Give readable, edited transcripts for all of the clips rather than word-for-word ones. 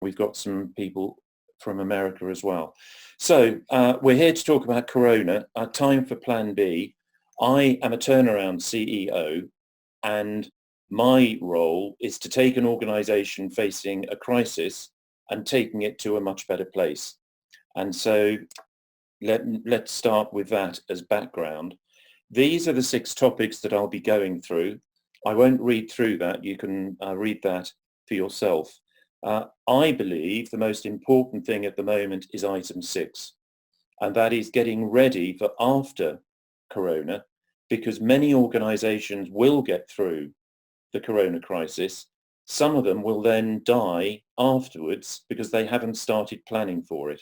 We've got some people from America as well. So we're here to talk about Corona, time for Plan B. I am a turnaround CEO, and my role is to take an organization facing a crisis and taking it to a much better place. And so let's start with that as background. These are the 6 topics that I'll be going through. I won't read through that. You can read that for yourself. I believe the most important thing at the moment is item 6, and that is getting ready for after Corona, because many organizations will get through the Corona crisis. Some of them will then die afterwards because they haven't started planning for it.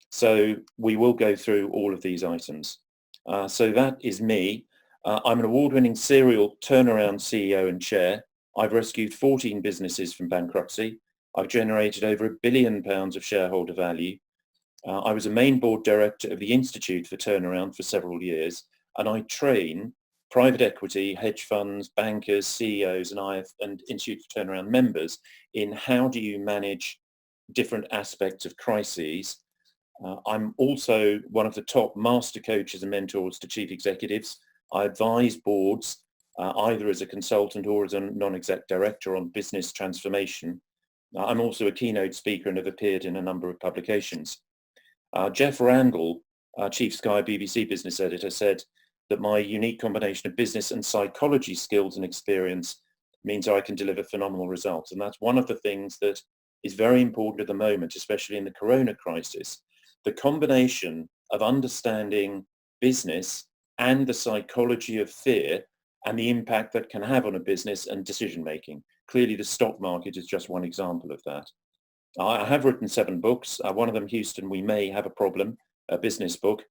So we will go through all of these items. So that is me. I'm an award-winning serial turnaround CEO and chair. I've rescued 14 businesses from bankruptcy. I've generated over £1 billion of shareholder value. I was a main board director of the Institute for Turnaround for several years, and I train private equity, hedge funds, bankers, CEOs, and Institute for Turnaround members in how do you manage different aspects of crises. I'm also one of the top master coaches and mentors to chief executives. I advise boards, either as a consultant or as a non-exec director, on business transformation. I'm also a keynote speaker and have appeared in a number of publications. Jeff Randall, Chief Sky BBC business editor, said that my unique combination of business and psychology skills and experience means I can deliver phenomenal results. And that's one of the things that is very important at the moment, especially in the Corona crisis. The combination of understanding business and the psychology of fear and the impact that can have on a business and decision making. Clearly, the stock market is just one example of that. I have written 7 books. One of them, Houston, We May Have a Problem, a business book.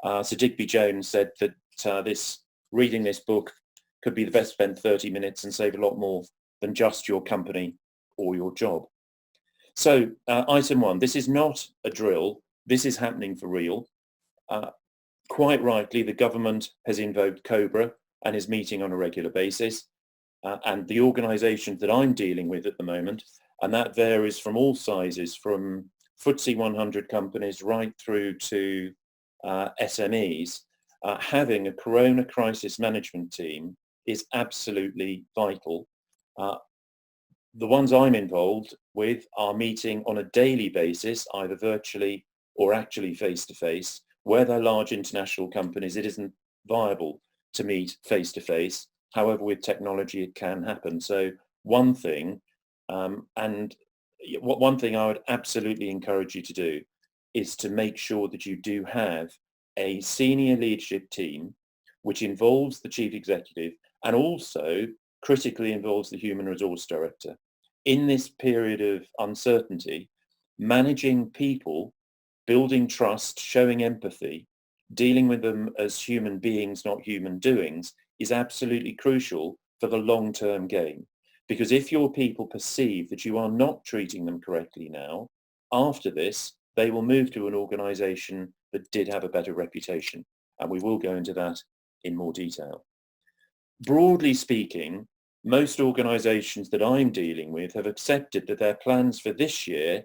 Sir Digby Jones said that reading this book could be the best spent 30 minutes and save a lot more than just your company or your job. So item 1, this is not a drill. This is happening for real. Quite rightly, the government has invoked COBRA and is meeting on a regular basis. And the organisations that I'm dealing with at the moment, and that varies from all sizes, from FTSE 100 companies right through to SMEs, having a Corona crisis management team is absolutely vital. The ones I'm involved with are meeting on a daily basis, either virtually or actually face-to-face. Where they're large international companies, it isn't viable to meet face-to-face. However, with technology, it can happen. So one thing I would absolutely encourage you to do is to make sure that you do have a senior leadership team, which involves the chief executive and also critically involves the human resource director. In this period of uncertainty, managing people, building trust, showing empathy, dealing with them as human beings, not human doings, is absolutely crucial for the long-term game. Because if your people perceive that you are not treating them correctly now, after this, they will move to an organization that did have a better reputation. And we will go into that in more detail. Broadly speaking, most organizations that I'm dealing with have accepted that their plans for this year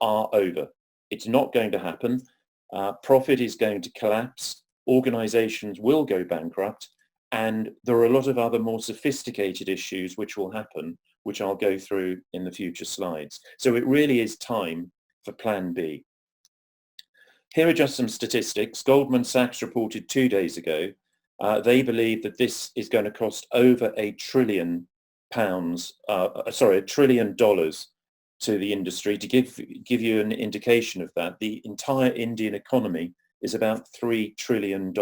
are over. It's not going to happen. Profit is going to collapse. Organizations will go bankrupt. And there are a lot of other more sophisticated issues which will happen, which I'll go through in the future slides. So it really is time for Plan B. Here are just some statistics. Goldman Sachs reported 2 days ago. They believe that this is going to cost over $1 trillion to the industry. To give you an indication of that, the entire Indian economy is about $3 trillion.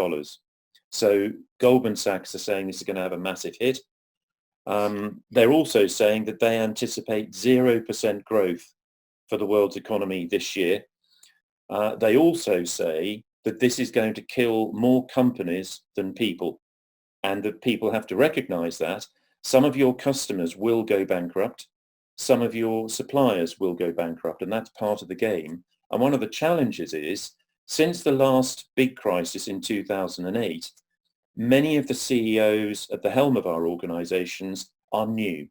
So Goldman Sachs are saying this is going to have a massive hit. They're also saying that they anticipate 0% growth for the world's economy this year. They also say that this is going to kill more companies than people, and that people have to recognize that. Some of your customers will go bankrupt. Some of your suppliers will go bankrupt, and that's part of the game. And one of the challenges is, since the last big crisis in 2008, many of the CEOs at the helm of our organizations are new.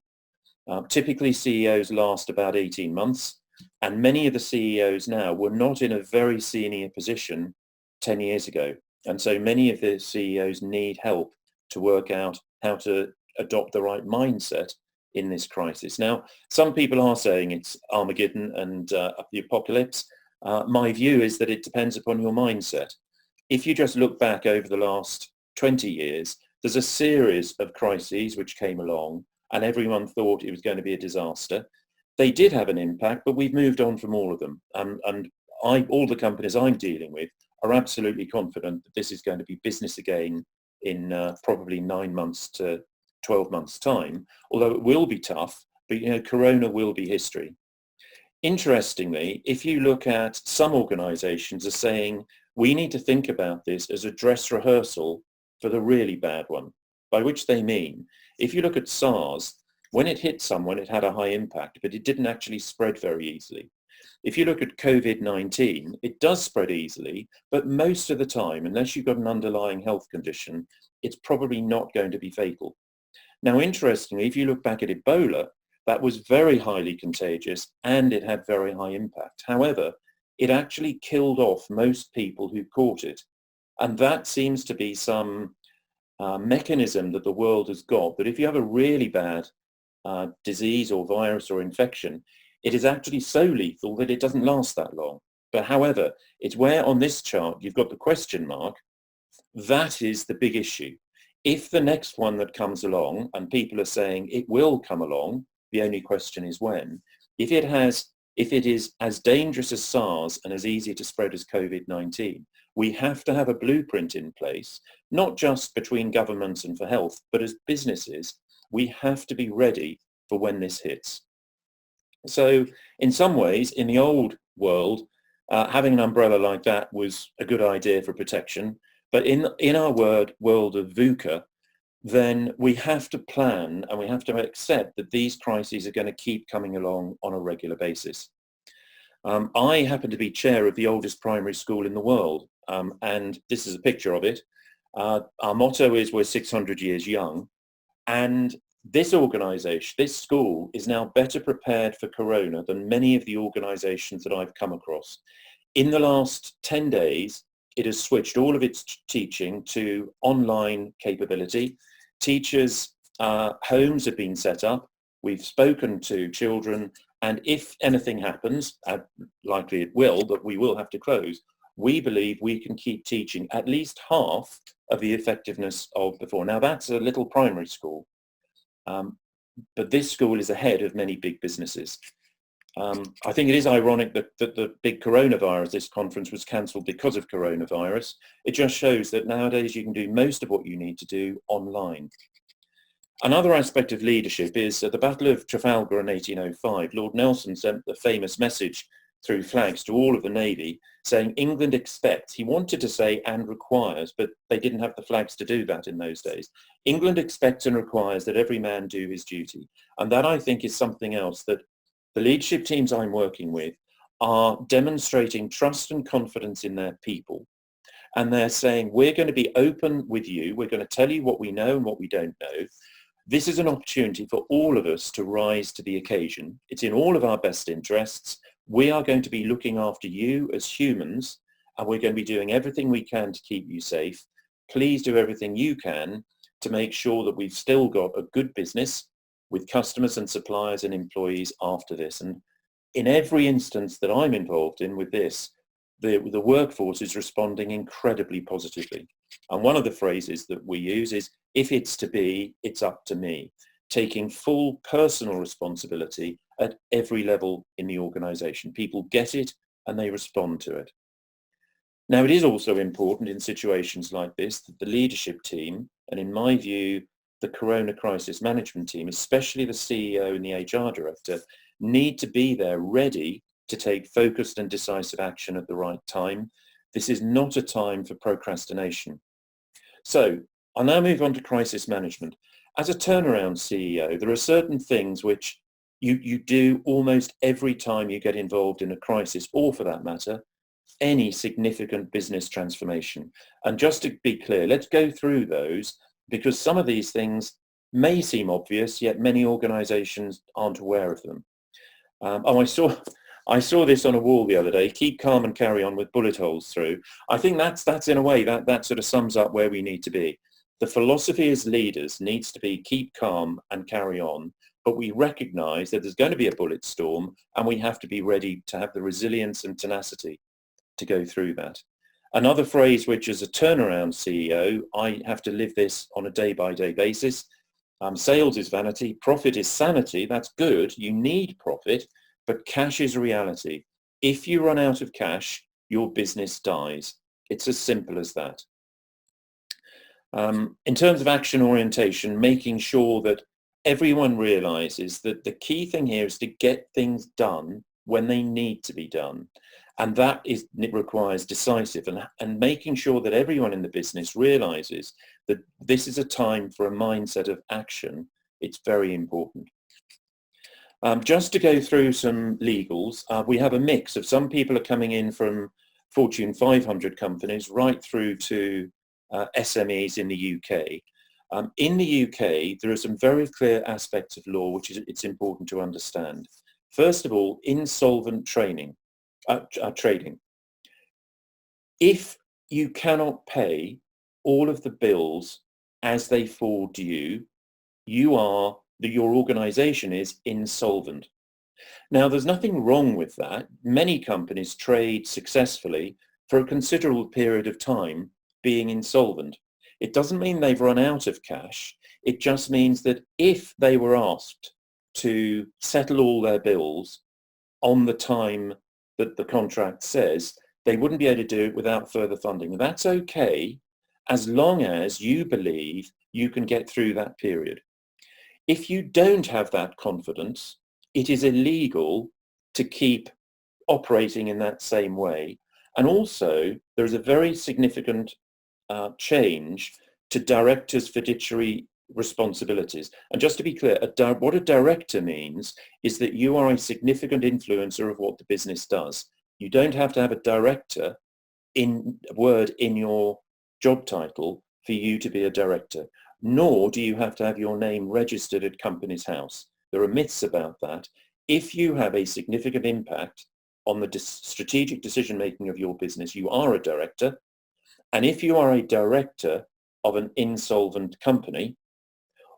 Typically, CEOs last about 18 months. And many of the CEOs now were not in a very senior position 10 years ago. And so many of the CEOs need help to work out how to adopt the right mindset in this crisis. Now, some people are saying it's Armageddon and the apocalypse. My view is that it depends upon your mindset. If you just look back over the last 20 years, there's a series of crises which came along and everyone thought it was going to be a disaster. They did have an impact, but we've moved on from all of them. All the companies I'm dealing with are absolutely confident that this is going to be business again in probably 9 months to 12 months time, although it will be tough, but Corona will be history. Interestingly, if you look at some organizations are saying we need to think about this as a dress rehearsal for the really bad one, by which they mean, if you look at SARS, when it hit someone, it had a high impact, but it didn't actually spread very easily. If you look at COVID-19, it does spread easily, but most of the time, unless you've got an underlying health condition, it's probably not going to be fatal. Now, interestingly, if you look back at Ebola, that was very highly contagious and it had very high impact. However, it actually killed off most people who caught it. And that seems to be some mechanism that the world has got, that if you have a really bad disease or virus or infection, it is actually so lethal that it doesn't last that long. But however, it's where on this chart you've got the question mark. That is the big issue. If the next one that comes along, and people are saying it will come along, the only question is when, if it is as dangerous as SARS and as easy to spread as COVID-19, we have to have a blueprint in place, not just between governments and for health, but as businesses, we have to be ready for when this hits. So in some ways, in the old world, having an umbrella like that was a good idea for protection. But in our world of VUCA, then we have to plan and we have to accept that these crises are going to keep coming along on a regular basis. I happen to be chair of the oldest primary school in the world, and this is a picture of it. Our motto is we're 600 years young, and this organisation, this school, is now better prepared for Corona than many of the organisations that I've come across. In the last 10 days, it has switched all of its teaching to online capability. Teachers' homes have been set up. We've spoken to children, and if anything happens, likely it will, but we will have to close, we believe we can keep teaching at least half of the effectiveness of before. Now, that's a little primary school. But this school is ahead of many big businesses. I think it is ironic that the big coronavirus, this conference was cancelled because of coronavirus. It just shows that nowadays you can do most of what you need to do online. Another aspect of leadership is at the Battle of Trafalgar in 1805, Lord Nelson sent the famous message through flags to all of the Navy saying England expects, he wanted to say and requires, but they didn't have the flags to do that in those days. England expects and requires that every man do his duty. And that, I think, is something else that the leadership teams I'm working with are demonstrating trust and confidence in their people. And they're saying, we're going to be open with you. We're going to tell you what we know and what we don't know. This is an opportunity for all of us to rise to the occasion. It's in all of our best interests. We are going to be looking after you as humans, and we're going to be doing everything we can to keep you safe. Please do everything you can to make sure that we've still got a good business with customers and suppliers and employees after this. And in every instance that I'm involved in with this, the workforce is responding incredibly positively. And one of the phrases that we use is, if it's to be, it's up to me, taking full personal responsibility at every level in the organization. People get it and they respond to it. Now, it is also important in situations like this that the leadership team, and in my view, the Corona Crisis Management team, especially the CEO and the HR director, need to be there ready to take focused and decisive action at the right time. This is not a time for procrastination. So I'll now move on to crisis management. As a turnaround CEO, there are certain things which you do almost every time you get involved in a crisis, or for that matter, any significant business transformation. And just to be clear, let's go through those, because some of these things may seem obvious, yet many organizations aren't aware of them. I I saw this on a wall the other day, keep calm and carry on with bullet holes through. I think that's in a way, that sort of sums up where we need to be. The philosophy as leaders needs to be keep calm and carry on, but we recognize that there's going to be a bullet storm and we have to be ready to have the resilience and tenacity to go through that. Another phrase, which as a turnaround CEO, I have to live this on a day-by-day basis. Sales is vanity, profit is sanity. That's good. You need profit, but cash is reality. If you run out of cash, your business dies. It's as simple as that. In terms of action orientation, making sure that everyone realizes that the key thing here is to get things done when they need to be done. And that requires decisive and making sure that everyone in the business realizes that this is a time for a mindset of action. It's very important. Just to go through some legals, we have a mix of some people are coming in from Fortune 500 companies right through to SMEs in the UK. In the UK, there are some very clear aspects of law which it's important to understand. First of all, insolvent trading. If you cannot pay all of the bills as they fall due, your organization is insolvent. Now, there's nothing wrong with that. Many companies trade successfully for a considerable period of time being insolvent. It doesn't mean they've run out of cash. It just means that if they were asked to settle all their bills on the time that the contract says, they wouldn't be able to do it without further funding. That's okay, as long as you believe you can get through that period. If you don't have that confidence, it is illegal to keep operating in that same way. And also, there is a very significant change to directors' fiduciary responsibilities. And just to be clear, what a director means is that you are a significant influencer of what the business does. You don't have to have a director word in your job title for you to be a director, nor do you have to have your name registered at Companies House. There are myths about that. If you have a significant impact on the strategic decision making of your business, you are a director. And if you are a director of an insolvent company,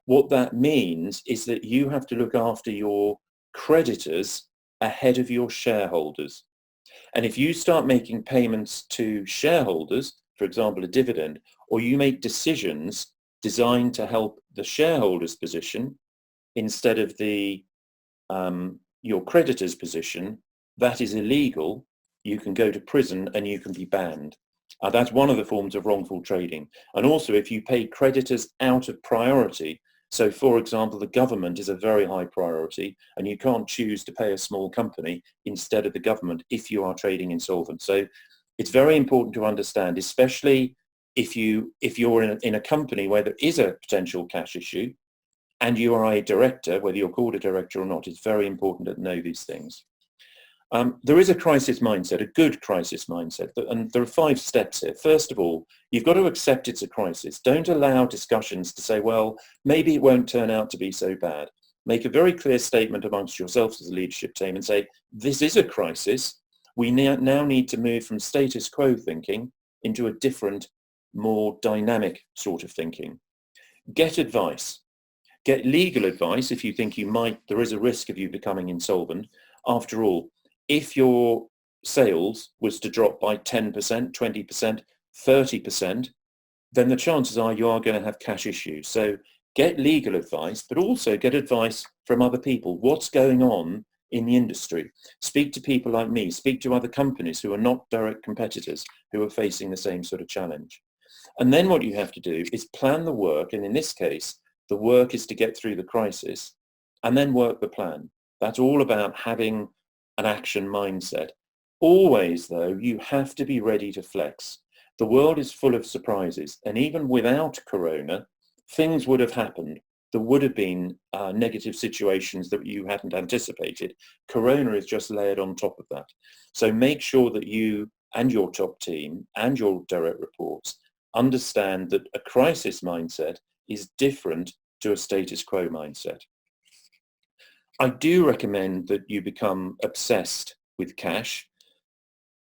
what that means is that you have to look after your creditors ahead of your shareholders. And if you start making payments to shareholders, for example, a dividend, or you make decisions designed to help the shareholders' position instead of your creditor's position, that is illegal. You can go to prison and you can be banned. That's one of the forms of wrongful trading. And also, if you pay creditors out of priority, so for example, the government is a very high priority and you can't choose to pay a small company instead of the government if you are trading insolvent. So it's very important to understand, especially if you're in a company where there is a potential cash issue and you are a director, whether you're called a director or not, it's very important to know these things. There is a crisis mindset, a good crisis mindset, and there are 5 steps here. First of all, you've got to accept it's a crisis. Don't allow discussions to say, well, maybe it won't turn out to be so bad. Make a very clear statement amongst yourselves as a leadership team and say, this is a crisis. We now need to move from status quo thinking into a different, more dynamic sort of thinking. Get advice. Get legal advice if you think there is a risk of you becoming insolvent. After all, if your sales was to drop by 10%, 20%, 30%, then the chances are you are going to have cash issues. So get legal advice, but also get advice from other people. What's going on in the industry? Speak to people like me, speak to other companies who are not direct competitors, who are facing the same sort of challenge. And then what you have to do is plan the work. And in this case, the work is to get through the crisis and then work the plan. That's all about having an action mindset. Always, though, you have to be ready to flex. The world is full of surprises, and even without Corona, things would have happened. There would have been negative situations that you hadn't anticipated. Corona is just layered on top of that. So make sure that you and your top team and your direct reports understand that a crisis mindset is different to a status quo mindset. I do recommend that you become obsessed with cash.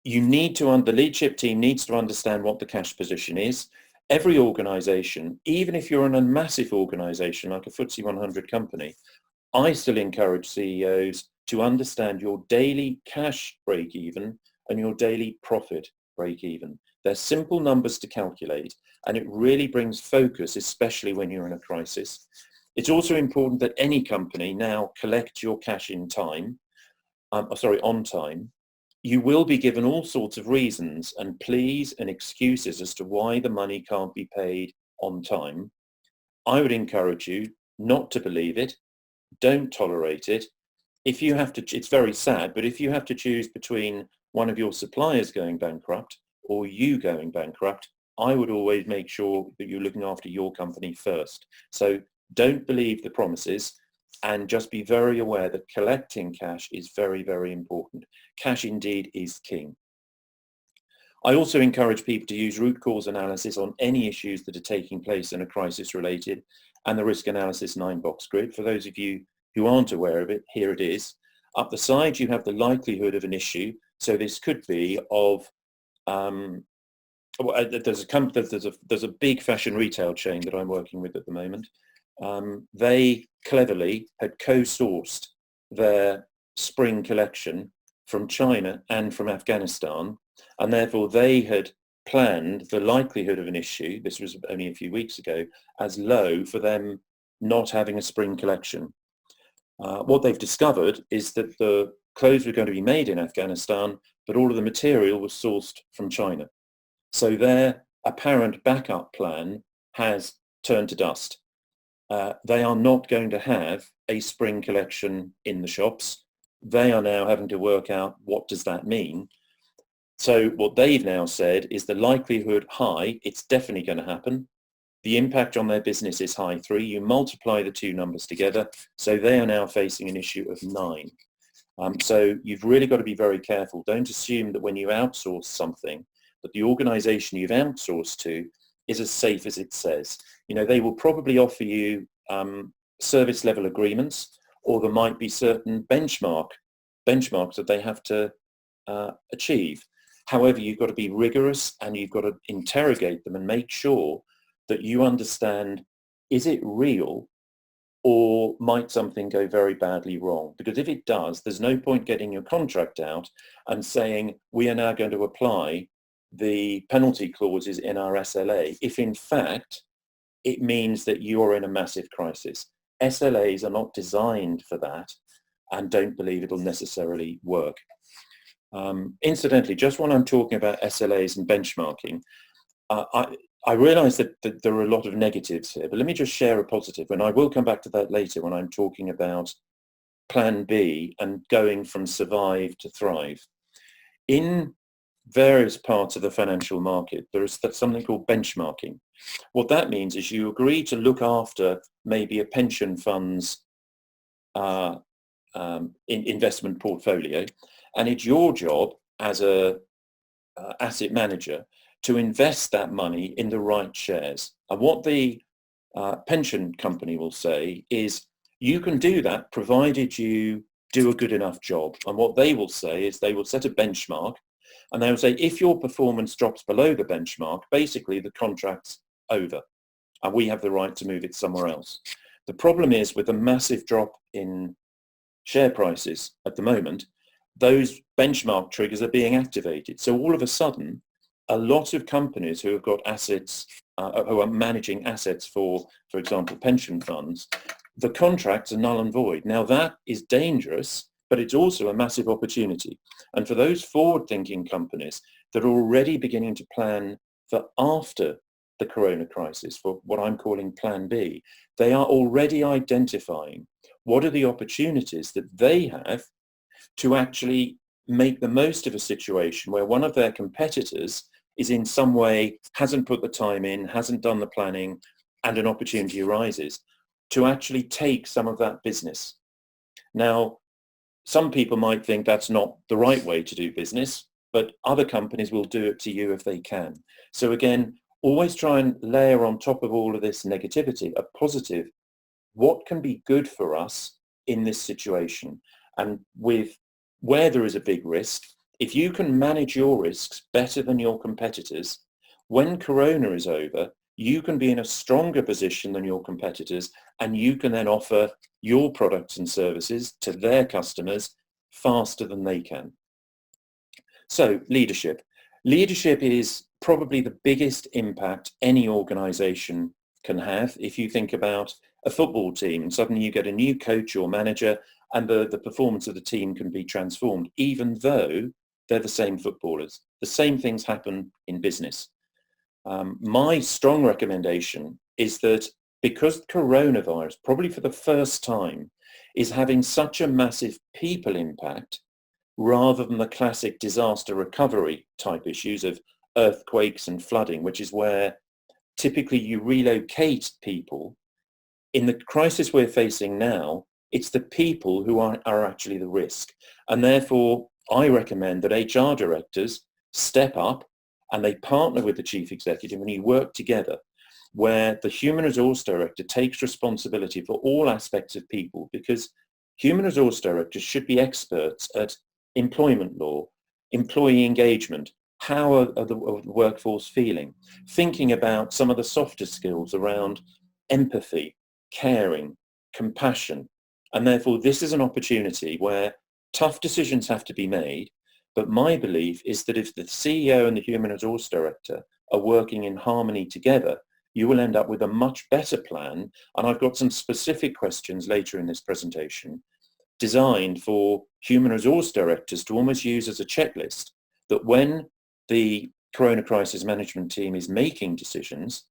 The leadership team needs to understand what the cash position is. Every organization, even if you're in a massive organization like a FTSE 100 company, I still encourage CEOs to understand your daily cash break even and your daily profit break even. They're simple numbers to calculate, and it really brings focus, especially when you're in a crisis. It's also important that any company now collect your cash on time. You will be given all sorts of reasons and pleas and excuses as to why the money can't be paid on time. I would encourage you not to believe it. Don't tolerate it. If you have to, it's very sad, but if you have to choose between one of your suppliers going bankrupt or you going bankrupt, I would always make sure that you're looking after your company first. So don't believe the promises, and just be very aware that collecting cash is very, very important. Cash indeed is king. I also encourage people to use root cause analysis on any issues that are taking place in a crisis related, and the risk analysis 9-box grid. For those of you who aren't aware of it, here it is. Up the side, you have the likelihood of an issue. So this could be of, there's a big fashion retail chain that I'm working with at the moment. They cleverly had co-sourced their spring collection from China and from Afghanistan, and therefore they had planned the likelihood of an issue, this was only a few weeks ago, as low for them not having a spring collection. What they've discovered is that the clothes were going to be made in Afghanistan, but all of the material was sourced from China. So their apparent backup plan has turned to dust. They are not going to have a spring collection in the shops. They are now having to work out what does that mean. So what they've now said is the likelihood high, it's definitely going to happen. The impact on their business is high 3. You multiply the two numbers together. So they are now facing an issue of 9. So you've really got to be very careful. Don't assume that when you outsource something, that the organization you've outsourced to is as safe as it says. You know, they will probably offer you service level agreements, or there might be certain benchmarks that they have to achieve. However, you've got to be rigorous and you've got to interrogate them and make sure that you understand, is it real or might something go very badly wrong? Because if it does, there's no point getting your contract out and saying, we are now going to apply the penalty clauses in our SLA, if in fact it means that you're in a massive crisis. SLAs are not designed for that, and don't believe it'll necessarily work. Incidentally, just when I'm talking about SLAs and benchmarking, I realize that there are a lot of negatives here, but let me just share a positive, and I will come back to that later when I'm talking about Plan B and going from survive to thrive. In various parts of the financial market, there is something called benchmarking. What that means is you agree to look after maybe a pension fund's investment portfolio, and it's your job as a asset manager to invest that money in the right shares. And what the pension company will say is, you can do that provided you do a good enough job. And what they will say is they will set a benchmark, and they will say, if your performance drops below the benchmark, basically the contract's over and we have the right to move it somewhere else. The problem is, with a massive drop in share prices at the moment, those benchmark triggers are being activated. So all of a sudden, a lot of companies who have got assets, who are managing assets for example, pension funds, the contracts are null and void. Now that is dangerous, but it's also a massive opportunity. And for those forward-thinking companies that are already beginning to plan for after the corona crisis, for what I'm calling Plan B, they are already identifying what are the opportunities that they have to actually make the most of a situation where one of their competitors is in some way, hasn't put the time in, hasn't done the planning, and an opportunity arises to actually take some of that business. Now, some people might think that's not the right way to do business, but other companies will do it to you if they can. So again, always try and layer on top of all of this negativity a positive. What can be good for us in this situation? And with where there is a big risk, if you can manage your risks better than your competitors, when Corona is over, you can be in a stronger position than your competitors, and you can then offer your products and services to their customers faster than they can. So leadership. Leadership is probably the biggest impact any organization can have. If you think about a football team and suddenly you get a new coach or manager and the performance of the team can be transformed, even though they're the same footballers. The same things happen in business. My strong recommendation is that because coronavirus, probably for the first time, is having such a massive people impact, rather than the classic disaster recovery type issues of earthquakes and flooding, which is where typically you relocate people. In the crisis we're facing now, it's the people who are actually the risk. And therefore, I recommend that HR directors step up and they partner with the chief executive and you work together, where the human resource director takes responsibility for all aspects of people, because human resource directors should be experts at employment law, employee engagement, how are the workforce feeling, thinking about some of the softer skills around empathy, caring, compassion. And therefore, this is an opportunity where tough decisions have to be made. But my belief is that if the CEO and the human resource director are working in harmony together, you will end up with a much better plan. And I've got some specific questions later in this presentation designed for human resource directors to almost use as a checklist, that when the Corona crisis management team is making decisions,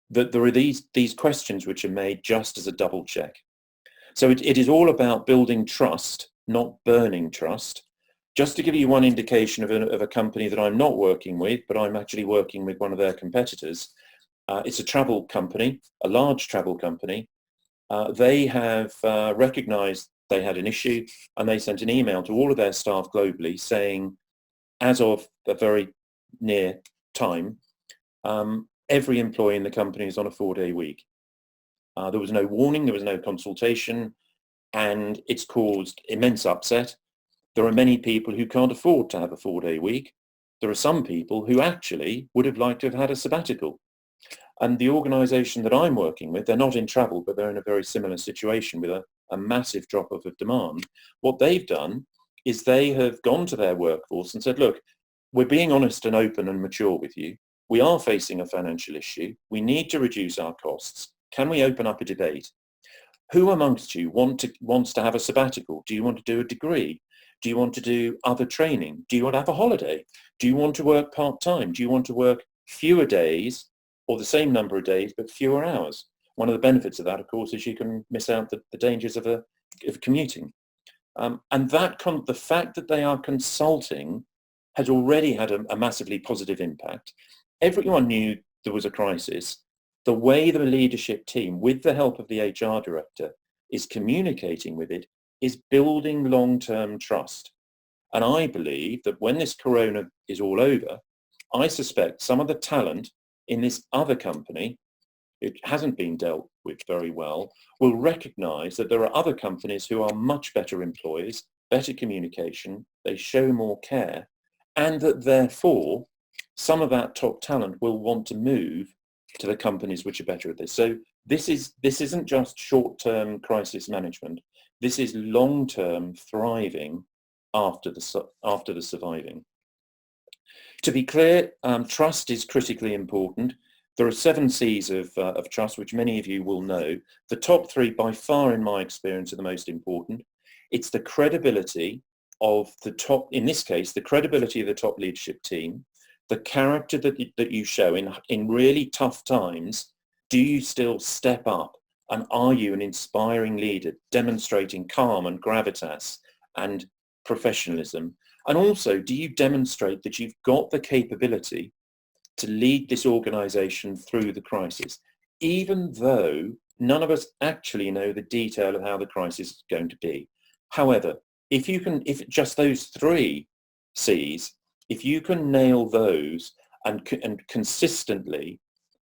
that there are these questions which are made just as a double check. So it is all about building trust, not burning trust. Just to give you one indication of a company that I'm not working with, but I'm actually working with one of their competitors. It's a travel company, a large travel company. They have recognized they had an issue, and they sent an email to all of their staff globally saying, as of a very near time, every employee in the company is on a 4-day week. There was no warning, there was no consultation, and it's caused immense upset. There are many people who can't afford to have a 4-day week. There are some people who actually would have liked to have had a sabbatical. And the organization that I'm working with, they're not in travel, but they're in a very similar situation with a massive drop-off of demand. What they've done is they have gone to their workforce and said, look, we're being honest and open and mature with you. We are facing a financial issue. We need to reduce our costs. Can we open up a debate? Who amongst you wants to have a sabbatical? Do you want to do a degree? Do you want to do other training? Do you want to have a holiday? Do you want to work part-time? Do you want to work fewer days or the same number of days but fewer hours? One of the benefits of that, of course, is you can miss out the dangers of commuting. And the fact that they are consulting has already had a massively positive impact. Everyone knew there was a crisis. The way the leadership team, with the help of the HR director, is communicating with it is building long-term trust. And I believe that when this corona is all over, I suspect some of the talent in this other company, it hasn't been dealt with very well, will recognize that there are other companies who are much better employers, better communication, they show more care, and that therefore some of that top talent will want to move to the companies which are better at this. So this isn't just short-term crisis management. This is long-term thriving after the surviving. To be clear, trust is critically important. There are 7 C's of trust, which many of you will know. The top 3, by far in my experience, are the most important. It's the credibility of the top, in this case, the credibility of the top leadership team, the character that you show in really tough times. Do you still step up? And are you an inspiring leader, demonstrating calm and gravitas and professionalism? And also, do you demonstrate that you've got the capability to lead this organization through the crisis, even though none of us actually know the detail of how the crisis is going to be? However, if just those 3 C's, if you can nail those and consistently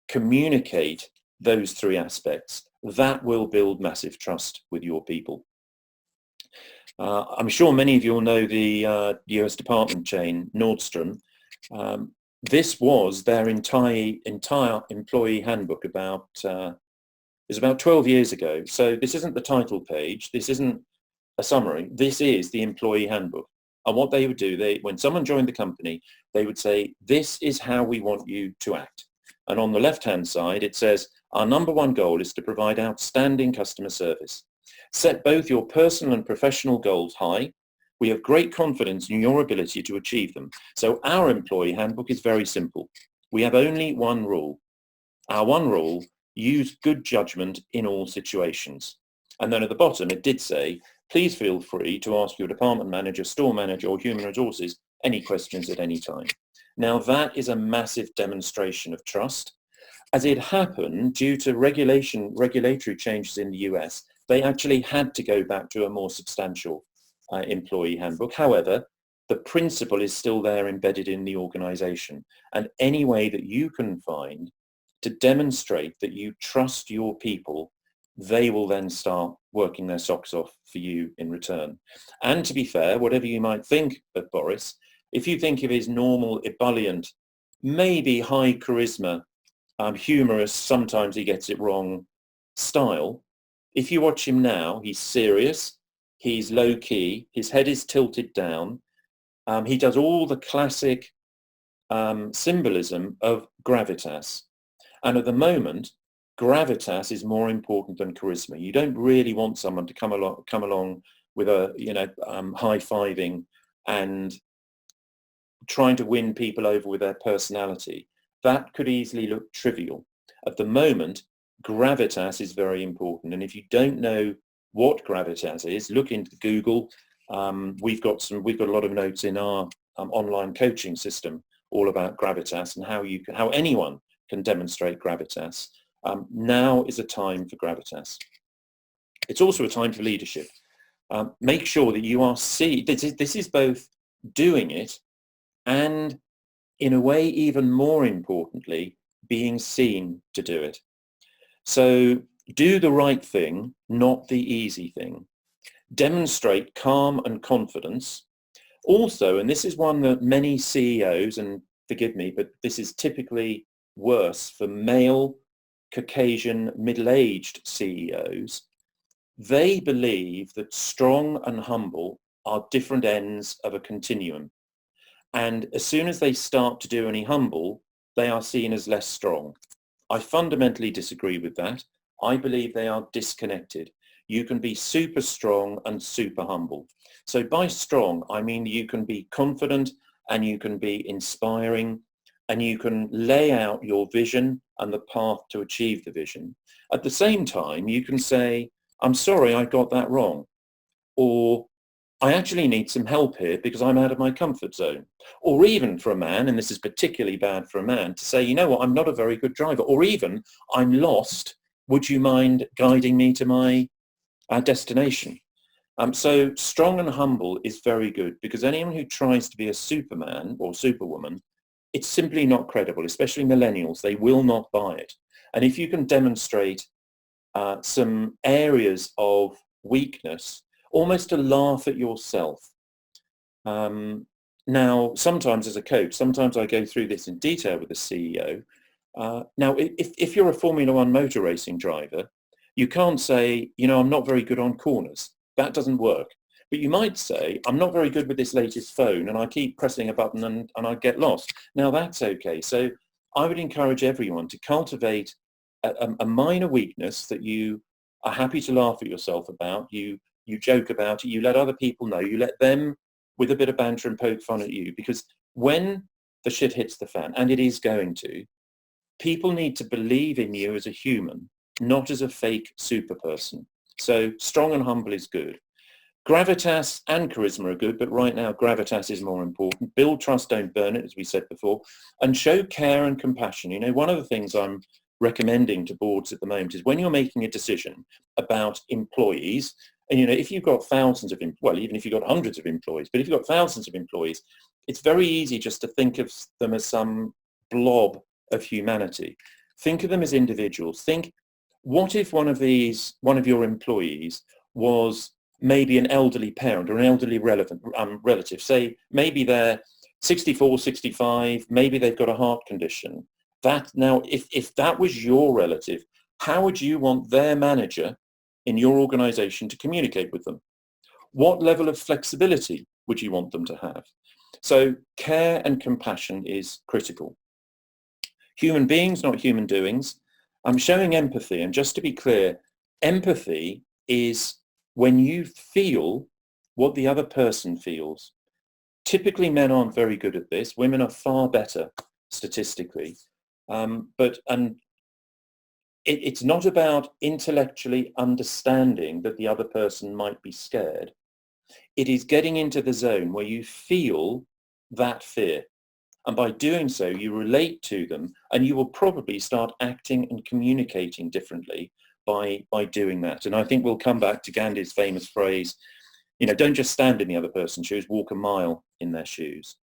communicate those 3 aspects, that will build massive trust with your people. I'm sure many of you will know the US department chain, Nordstrom. This was their entire employee handbook about, it was about 12 years ago. So this isn't the title page. This isn't a summary. This is the employee handbook. And what they would do, when someone joined the company, they would say, this is how we want you to act. And on the left-hand side, it says, our number one goal is to provide outstanding customer service. Set both your personal and professional goals high. We have great confidence in your ability to achieve them. So our employee handbook is very simple. We have only one rule. Our one rule, use good judgment in all situations. And then at the bottom, it did say, please feel free to ask your department manager, store manager, or human resources any questions at any time. Now that is a massive demonstration of trust. As it happened, due to regulatory changes in the US, they actually had to go back to a more substantial employee handbook. However, the principle is still there embedded in the organization. And any way that you can find to demonstrate that you trust your people, they will then start working their socks off for you in return. And to be fair, whatever you might think of Boris, if you think of his normal, ebullient, maybe high charisma, humorous, sometimes he gets it wrong style, if you watch him now, he's serious, he's low key, his head is tilted down, he does all the classic symbolism of gravitas. And at the moment, gravitas is more important than charisma. You don't really want someone to come along with a, high-fiving and trying to win people over with their personality. That could easily look trivial. At the moment, gravitas is very important. And if you don't know what gravitas is, look into Google. We've got a lot of notes in our online coaching system all about gravitas and how anyone can demonstrate gravitas. Now is a time for gravitas. It's also a time for leadership. Make sure that you are this is both doing it and, in a way, even more importantly, being seen to do it. So do the right thing, not the easy thing. Demonstrate calm and confidence. Also, and this is one that many CEOs, and forgive me, but this is typically worse for male, Caucasian, middle-aged CEOs, they believe that strong and humble are different ends of a continuum. And as soon as they start to do any humble, they are seen as less strong. I fundamentally disagree with that. I believe they are disconnected. You can be super strong and super humble. So by strong, I mean you can be confident and you can be inspiring and you can lay out your vision and the path to achieve the vision. At the same time, you can say, I'm sorry, I got that wrong. Or I actually need some help here because I'm out of my comfort zone. Or even for a man, and this is particularly bad for a man, to say, you know what, I'm not a very good driver. Or even, I'm lost. Would you mind guiding me to my destination? So strong and humble is very good because anyone who tries to be a Superman or Superwoman, it's simply not credible, especially millennials. They will not buy it. And if you can demonstrate some areas of weakness, almost to laugh at yourself. Now, sometimes as a coach, sometimes I go through this in detail with the CEO. Now, if you're a Formula One motor racing driver, you can't say, I'm not very good on corners. That doesn't work. But you might say, I'm not very good with this latest phone and I keep pressing a button and I get lost. Now, that's okay. So I would encourage everyone to cultivate a minor weakness that you are happy to laugh at yourself about. You joke about it, you let other people know, you let them with a bit of banter and poke fun at you, because when the shit hits the fan, and it is going to, people need to believe in you as a human, not as a fake super person. So strong and humble is good. Gravitas and charisma are good, but right now gravitas is more important. Build trust, don't burn it, as we said before, and show care and compassion. One of the things I'm recommending to boards at the moment is when you're making a decision about employees, and if you've got thousands of, even if you've got hundreds of employees, but if you've got thousands of employees, it's very easy just to think of them as some blob of humanity. Think of them as individuals. Think, what if one of your employees was maybe an elderly parent or an elderly relative, say maybe they're 64, 65, maybe they've got a heart condition. That now, if that was your relative, how would you want their manager in your organization to communicate with them? What level of flexibility would you want them to have? So care and compassion is critical. Human beings, not human doings. I'm showing empathy, and just to be clear, empathy is when you feel what the other person feels. Typically, men aren't very good at this. Women are far better statistically. It's not about intellectually understanding that the other person might be scared. It is getting into the zone where you feel that fear. And by doing so, you relate to them, and you will probably start acting and communicating differently by doing that. And I think we'll come back to Gandhi's famous phrase, don't just stand in the other person's shoes, walk a mile in their shoes.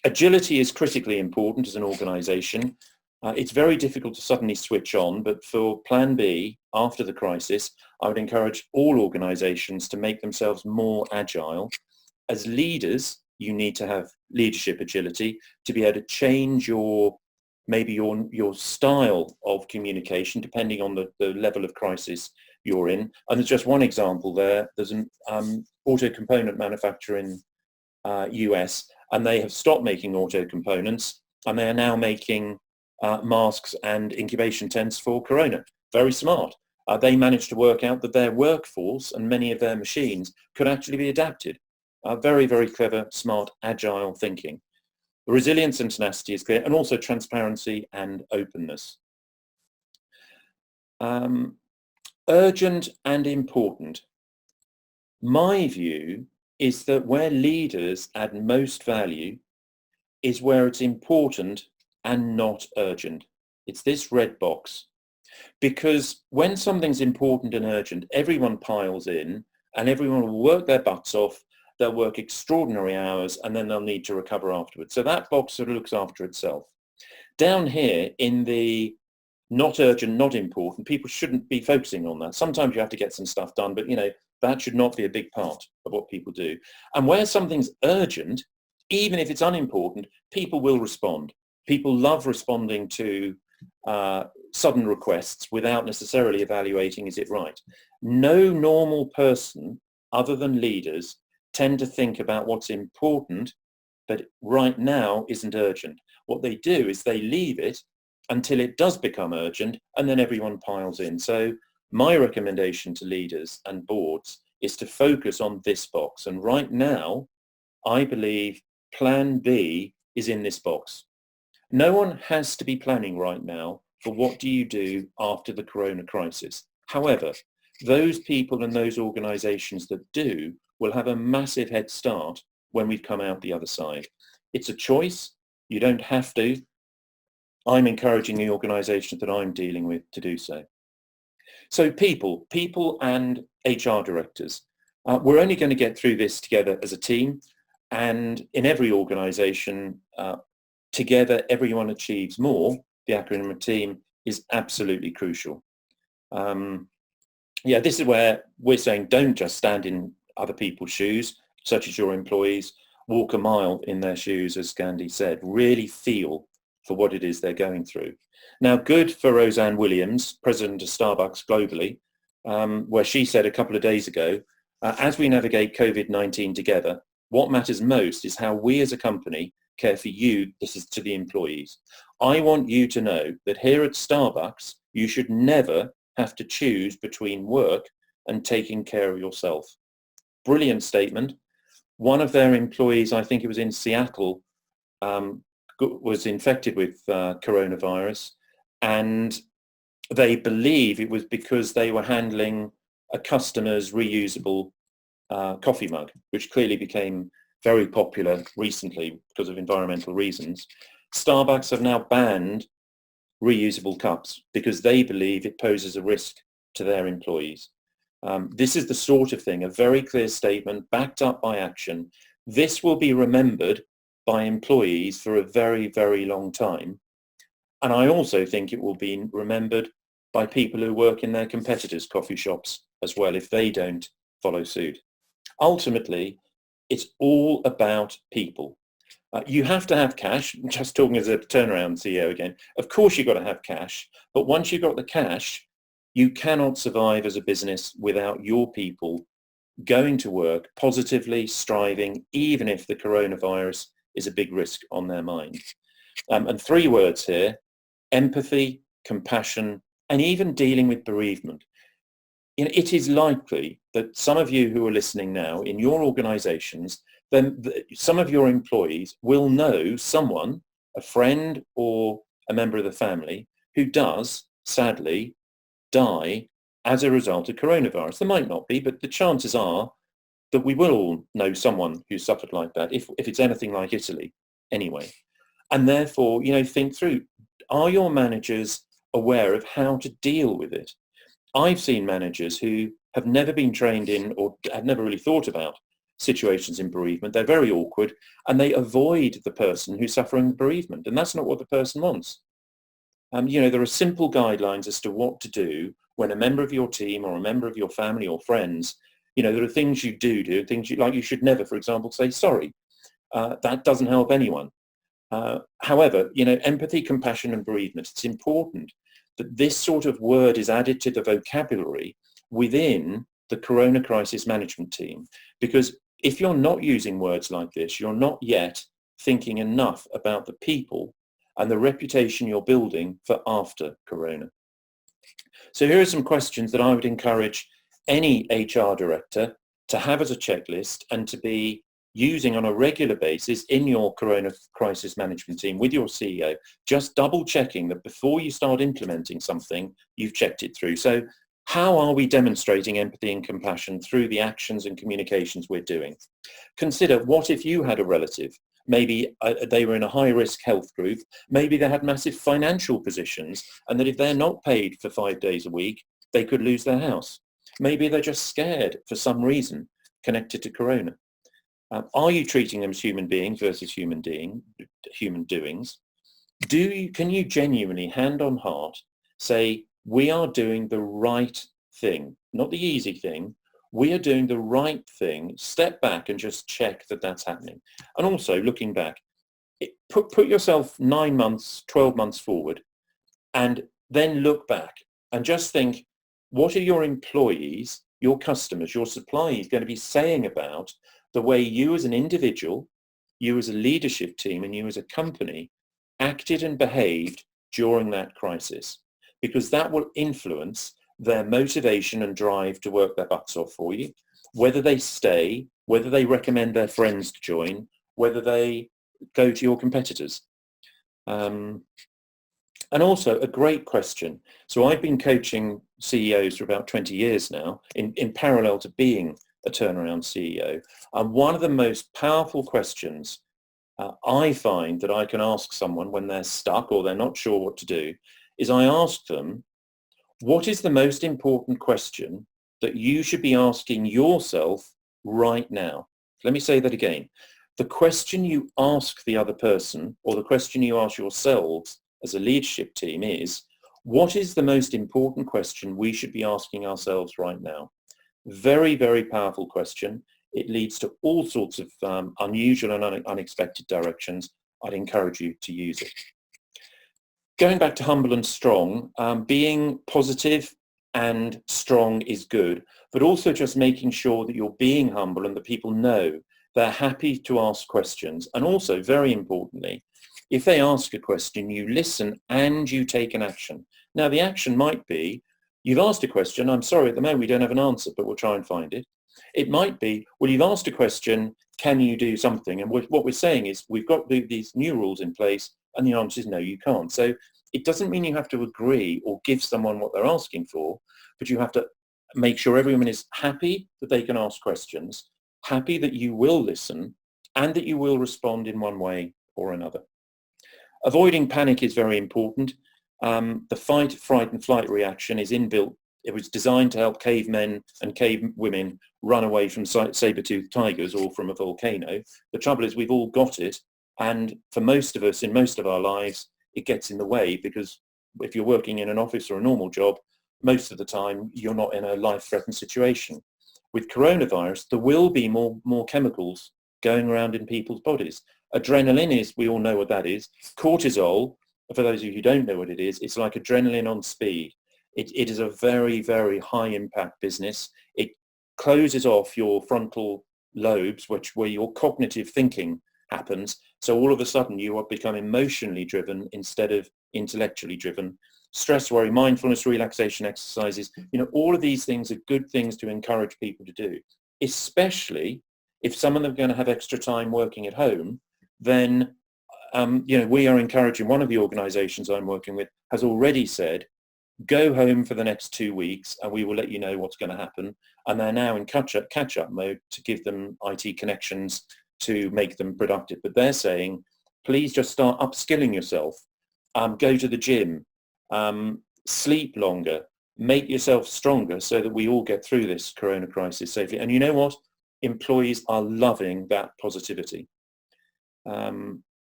Agility is critically important as an organization. It's very difficult to suddenly switch on, but for Plan B, after the crisis, I would encourage all organizations to make themselves more agile. As leaders, you need to have leadership agility to be able to change your style of communication depending on the level of crisis you're in. And there's just one example there. There's an auto component manufacturer in US, and they have stopped making auto components, and they are now making masks and incubation tents for Corona. Very smart. They managed to work out that their workforce and many of their machines could actually be adapted. Very, very clever, smart, agile thinking. Resilience and tenacity is clear, and also transparency and openness. Urgent and important. My view is that where leaders add most value is where it's important and not urgent. It's this red box. Because when something's important and urgent, everyone piles in and everyone will work their butts off. They'll work extraordinary hours, and then they'll need to recover afterwards. So that box sort of looks after itself. Down here in the not urgent, not important, people shouldn't be focusing on that. Sometimes you have to get some stuff done, but that should not be a big part of what people do. And where something's urgent, even if it's unimportant, people will respond. People love responding to sudden requests without necessarily evaluating, is it right? No normal person, other than leaders, tend to think about what's important, but right now isn't urgent. What they do is they leave it until it does become urgent, and then everyone piles in. So my recommendation to leaders and boards is to focus on this box. And right now, I believe Plan B is in this box. No one has to be planning right now for what do you do after the Corona crisis. However, those people and those organizations that do will have a massive head start when we've come out the other side. It's a choice. You don't have to. I'm encouraging the organizations that I'm dealing with to do so. So people and HR directors, we're only going to get through this together as a team, and in every organization, together everyone achieves more. The acronym of team is absolutely crucial. This is where we're saying don't just stand in other people's shoes, such as your employees, walk a mile in their shoes, as Gandhi said. Really feel for what it is they're going through. Now, good for Roseanne Williams, president of Starbucks globally, where she said a couple of days ago, as we navigate COVID-19 together, what matters most is how we as a company care for you. This is to the employees. I want you to know that here at Starbucks, you should never have to choose between work and taking care of yourself. Brilliant statement. One of their employees, I think it was in Seattle, was infected with coronavirus, and they believe it was because they were handling a customer's reusable coffee mug, which clearly became very popular recently because of environmental reasons. Starbucks have now banned reusable cups because they believe it poses a risk to their employees. This is the sort of thing, a very clear statement backed up by action. This will be remembered by employees for a very, very long time. And I also think it will be remembered by people who work in their competitors' coffee shops as well, if they don't follow suit. Ultimately, it's all about people. You have to have cash. Just talking as a turnaround CEO again, of course you've got to have cash, but once you've got the cash, you cannot survive as a business without your people going to work positively, striving, even if the coronavirus is a big risk on their mind. And 3 words here: empathy, compassion, and even dealing with bereavement. It is likely that some of you who are listening now in your organizations, then some of your employees will know someone, a friend or a member of the family, who does sadly die as a result of coronavirus. There might not be, but the chances are that we will all know someone who suffered like that, if it's anything like Italy anyway. And therefore, think through, are your managers aware of how to deal with it? I've seen managers who have never been trained in or have never really thought about situations in bereavement. They're very awkward and they avoid the person who's suffering bereavement. And that's not what the person wants. There are simple guidelines as to what to do when a member of your team or a member of your family or friends, there are things you do, things you should never, for example, say sorry. That doesn't help anyone. However, empathy, compassion and bereavement, it's important that this sort of word is added to the vocabulary within the Corona Crisis Management team. Because if you're not using words like this, you're not yet thinking enough about the people and the reputation you're building for after Corona. So here are some questions that I would encourage any HR director to have as a checklist and to be using on a regular basis in your Corona Crisis Management team with your CEO, just double checking that before you start implementing something, you've checked it through. So how are we demonstrating empathy and compassion through the actions and communications we're doing? Consider, what if you had a relative? Maybe they were in a high-risk health group. Maybe they had massive financial positions, and that if they're not paid for 5 days a week, they could lose their house. Maybe they're just scared for some reason connected to Corona. Are you treating them as human beings versus human doings? Can you genuinely, hand on heart, say, we are doing the right thing, not the easy thing. We are doing the right thing. Step back and just check that that's happening. And also, looking back, put yourself 9 months, 12 months forward, and then look back and just think, what are your employees, your customers, your suppliers going to be saying about the way you as an individual, you as a leadership team, and you as a company acted and behaved during that crisis? Because that will influence their motivation and drive to work their butts off for you, whether they stay, whether they recommend their friends to join, whether they go to your competitors. And also a great question. So I've been coaching CEOs for about 20 years now in parallel to being a turnaround CEO. And one of the most powerful questions I find that I can ask someone when they're stuck or they're not sure what to do is I ask them, what is the most important question that you should be asking yourself right now? Let me say that again. The question you ask the other person, or the question you ask yourselves as a leadership team, is, what is the most important question we should be asking ourselves right now? Very, very powerful question. It leads to all sorts of unusual and unexpected directions. I'd encourage you to use it. Going back to humble and strong, being positive and strong is good, but also just making sure that you're being humble and that people know they're happy to ask questions. And also, very importantly, if they ask a question, you listen and you take an action. Now, the action might be, you've asked a question, I'm sorry, at the moment we don't have an answer, but we'll try and find it. It might be, well, you've asked a question, can you do something? And what we're saying is, we've got these new rules in place, and the answer is no, you can't. So it doesn't mean you have to agree or give someone what they're asking for, but you have to make sure everyone is happy that they can ask questions, happy that you will listen, and that you will respond in one way or another. Avoiding panic is very important. The fight, fright, and flight reaction is inbuilt. It was designed to help cavemen and cave women run away from saber-toothed tigers or from a volcano. The trouble is, we've all got it, and for most of us in most of our lives, it gets in the way, because if you're working in an office or a normal job, most of the time you're not in a life-threatening situation. with coronavirus, there will be more chemicals going around in people's bodies. Adrenaline is, we all know what that is. Cortisol, for those of you who don't know what it is, it's like adrenaline on speed. It is a very, very high impact business. It closes off your frontal lobes, where your cognitive thinking happens. So all of a sudden you are become emotionally driven instead of intellectually driven. Stress, worry, mindfulness, relaxation exercises, all of these things are good things to encourage people to do, especially if some of them are going to have extra time working at home. Then we are encouraging, one of the organizations I'm working with has already said, go home for the next 2 weeks and we will let you know what's going to happen. And they're now in catch-up mode to give them IT connections to make them productive. But they're saying, please just start upskilling yourself, go to the gym, sleep longer, make yourself stronger so that we all get through this corona crisis safely. And you know what? Employees are loving that positivity.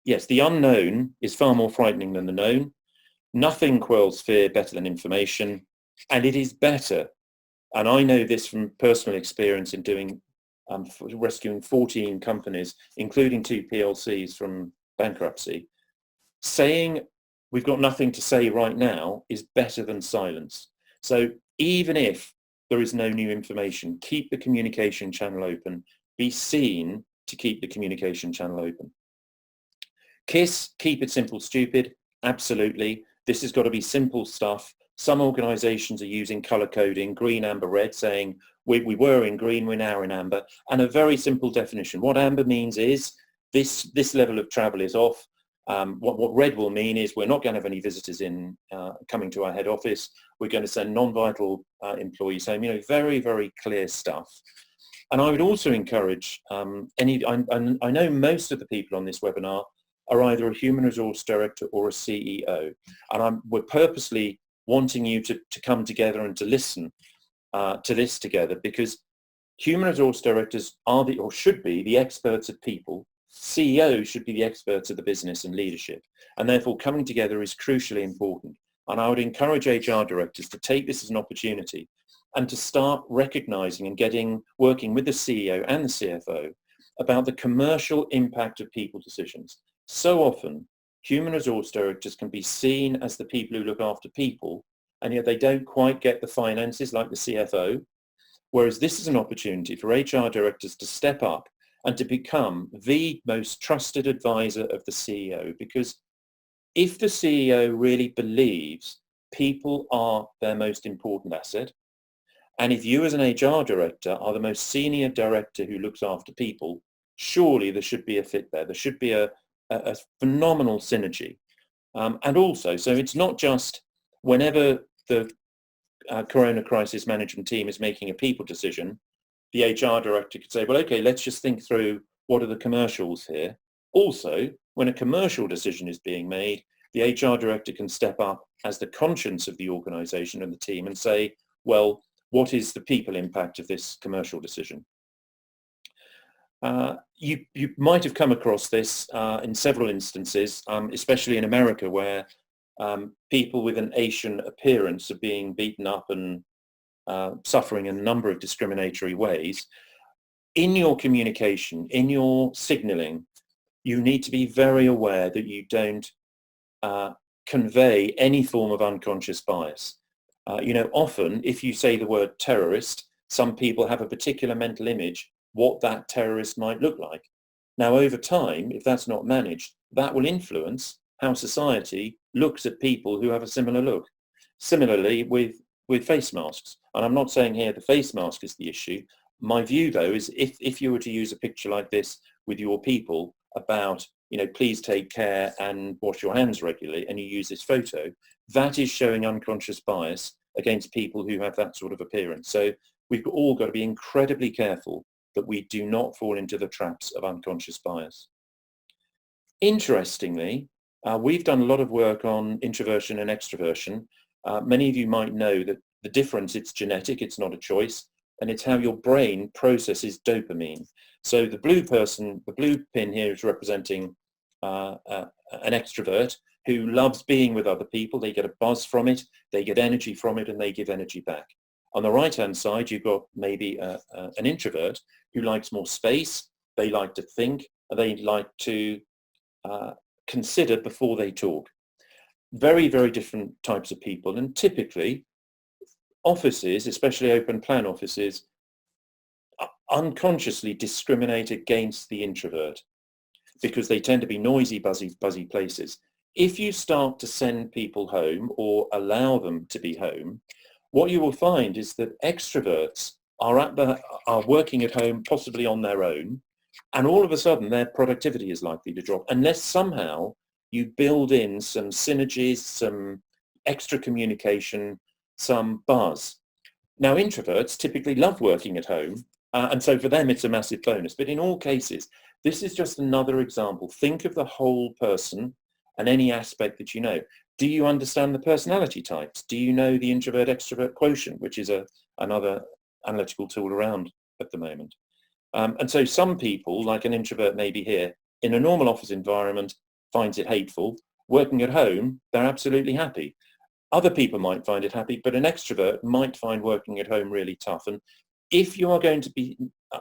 Yes, the unknown is far more frightening than the known. Nothing quells fear better than information, and it is better. And I know this from personal experience in doing rescuing 14 companies, including 2 PLCs from bankruptcy. Saying we've got nothing to say right now is better than silence. So even if there is no new information, keep the communication channel open. Be seen to keep the communication channel open. KISS, keep it simple, stupid. Absolutely. This has got to be simple stuff. Some organizations are using color coding, green, amber, red, saying we were in green, we're now in amber, and a very simple definition. What amber means is this level of travel is off. What red will mean is we're not going to have any visitors in coming to our head office. We're going to send non-vital employees home. Very, very clear stuff. And I would also encourage I know most of the people on this webinar are either a human resource director or a CEO. And we're purposely wanting you to come together and to listen to this together, because human resource directors are should be the experts of people. CEOs should be the experts of the business and leadership. And therefore coming together is crucially important. And I would encourage HR directors to take this as an opportunity and to start recognizing and working with the CEO and the CFO about the commercial impact of people decisions. So often, human resource directors can be seen as the people who look after people, and yet they don't quite get the finances like the CFO. Whereas this is an opportunity for HR directors to step up and to become the most trusted advisor of the CEO. Because if the CEO really believes people are their most important asset, and if you as an HR director are the most senior director who looks after people, surely there should be a fit there. There should be a phenomenal synergy. And also, so it's not just whenever the corona crisis management team is making a people decision, the HR director could say, well, okay, let's just think through what are the commercials here. Also, when a commercial decision is being made, the HR director can step up as the conscience of the organization and the team and say, well, what is the people impact of this commercial decision? You might have come across this in several instances, especially in America, where people with an Asian appearance are being beaten up and suffering in a number of discriminatory ways. In your communication, in your signaling, you need to be very aware that you don't convey any form of unconscious bias. Often if you say the word terrorist, some people have a particular mental image what that terrorist might look like. Now, over time, if that's not managed, that will influence how society looks at people who have a similar look. Similarly with face masks. And I'm not saying here the face mask is the issue. My view, though, is if you were to use a picture like this with your people about, please take care and wash your hands regularly, and you use this photo, that is showing unconscious bias against people who have that sort of appearance. So we've all got to be incredibly careful that we do not fall into the traps of unconscious bias. Interestingly, we've done a lot of work on introversion and extroversion. Many of you might know that the difference, it's genetic, it's not a choice, and it's how your brain processes dopamine. So the blue pin here is representing an extrovert who loves being with other people. They get a buzz from it, they get energy from it, and they give energy back. On the right-hand side, you've got maybe an introvert who likes more space, they like to think, and they like to consider before they talk. Very, very different types of people. And typically, offices, especially open plan offices, unconsciously discriminate against the introvert because they tend to be noisy, buzzy places. If you start to send people home or allow them to be home, what you will find is that extroverts are working at home, possibly on their own, and all of a sudden their productivity is likely to drop unless somehow you build in some synergies, some extra communication, some buzz. Now, introverts typically love working at home, and so for them it's a massive bonus. But in all cases, this is just another example. Think of the whole person and any aspect that you know. Do you understand the personality types? Do you know the introvert-extrovert quotient, which is another analytical tool around at the moment? And so some people, like an introvert maybe here, in a normal office environment, finds it hateful. Working at home, they're absolutely happy. Other people might find it happy, but an extrovert might find working at home really tough. And if you are going to be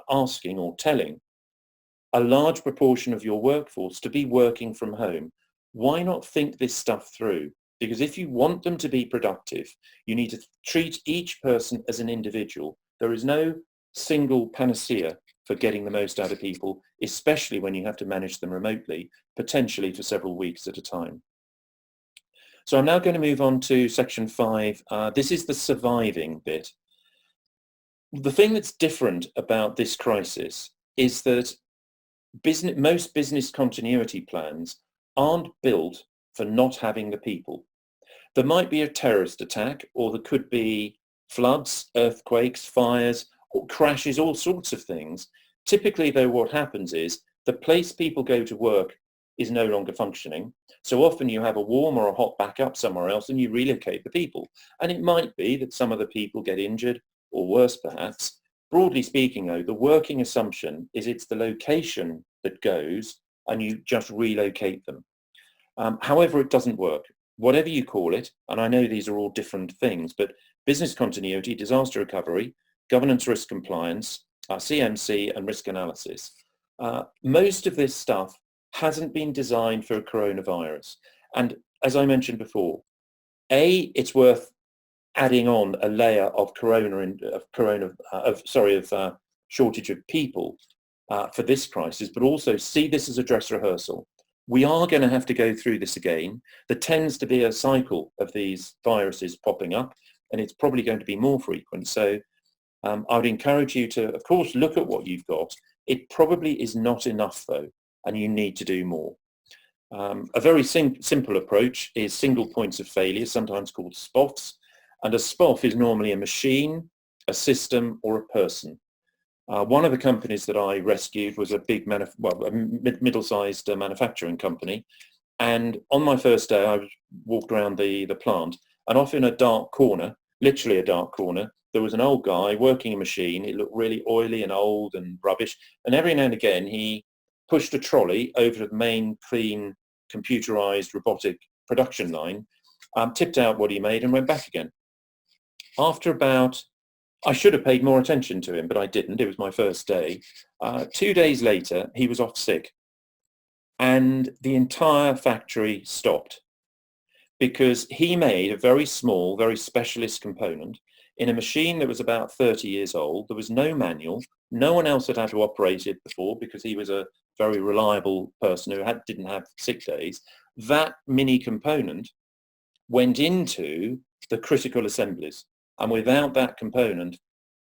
asking or telling a large proportion of your workforce to be working from home, why not think this stuff through? Because if you want them to be productive, you need to treat each person as an individual. There is no single panacea for getting the most out of people, especially when you have to manage them remotely, potentially for several weeks at a time. So I'm now going to move on to section 5. This is the surviving bit. The thing that's different about this crisis is that most business continuity plans aren't built for not having the people. There might be a terrorist attack, or there could be floods, earthquakes, fires, or crashes, all sorts of things. Typically, though, what happens is the place people go to work is no longer functioning. So often you have a warm or a hot backup somewhere else and you relocate the people. And it might be that some of the people get injured, or worse perhaps. Broadly speaking, though, the working assumption is it's the location that goes and you just relocate them. However, it doesn't work. Whatever you call it, and I know these are all different things, but business continuity, disaster recovery, governance risk compliance, CMC, and risk analysis. Most of this stuff hasn't been designed for a coronavirus. And as I mentioned before, it's worth adding on a layer of shortage of people for this crisis, but also see this as a dress rehearsal. We are going to have to go through this again. There tends to be a cycle of these viruses popping up, and it's probably going to be more frequent. So I would encourage you to, of course, look at what you've got. It probably is not enough, though, and you need to do more. A very simple approach is single points of failure, sometimes called SPOFs. And a SPOF is normally a machine, a system, or a person. One of the companies that I rescued was a big, middle-sized manufacturing company. And on my first day, I walked around the plant, and off in a dark corner, literally a dark corner, there was an old guy working a machine. It looked really oily and old and rubbish. And every now and again, he pushed a trolley over to the main, clean, computerized robotic production line, tipped out what he made and went back again. After I should have paid more attention to him, but I didn't. It was my first day. 2 days later, he was off sick. And the entire factory stopped because he made a very small, very specialist component in a machine that was about 30 years old. There was no manual. No one else had had to operate it before because he was a very reliable person who didn't have sick days. That mini component went into the critical assemblies. And without that component,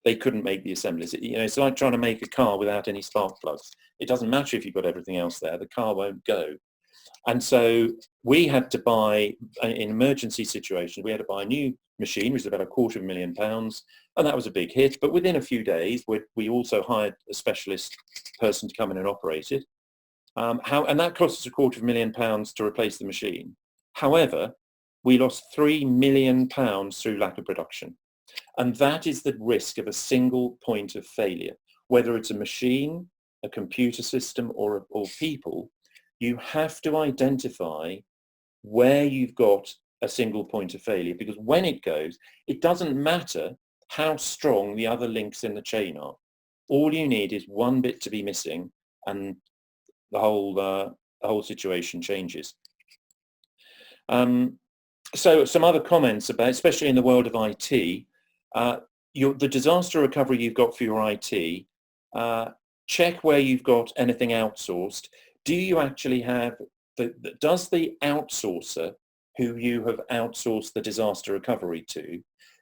they couldn't make the assemblies. It's like trying to make a car without any spark plugs. It doesn't matter if you've got everything else there, the car won't go. And so we had to buy, in emergency situations, we had to buy a new machine, which was about £250,000, and that was a big hit. But within a few days, we also hired a specialist person to come in and operate it. And that cost us £250,000 to replace the machine. However, we lost £3 million through lack of production. And that is the risk of a single point of failure. Whether it's a machine, a computer system, or people, you have to identify where you've got a single point of failure, because when it goes, it doesn't matter how strong the other links in the chain are. All you need is one bit to be missing, and the whole situation changes. So some other comments about, especially in the world of IT, the disaster recovery you've got for your IT, check where you've got anything outsourced. Do you actually have, does the outsourcer who you have outsourced the disaster recovery to,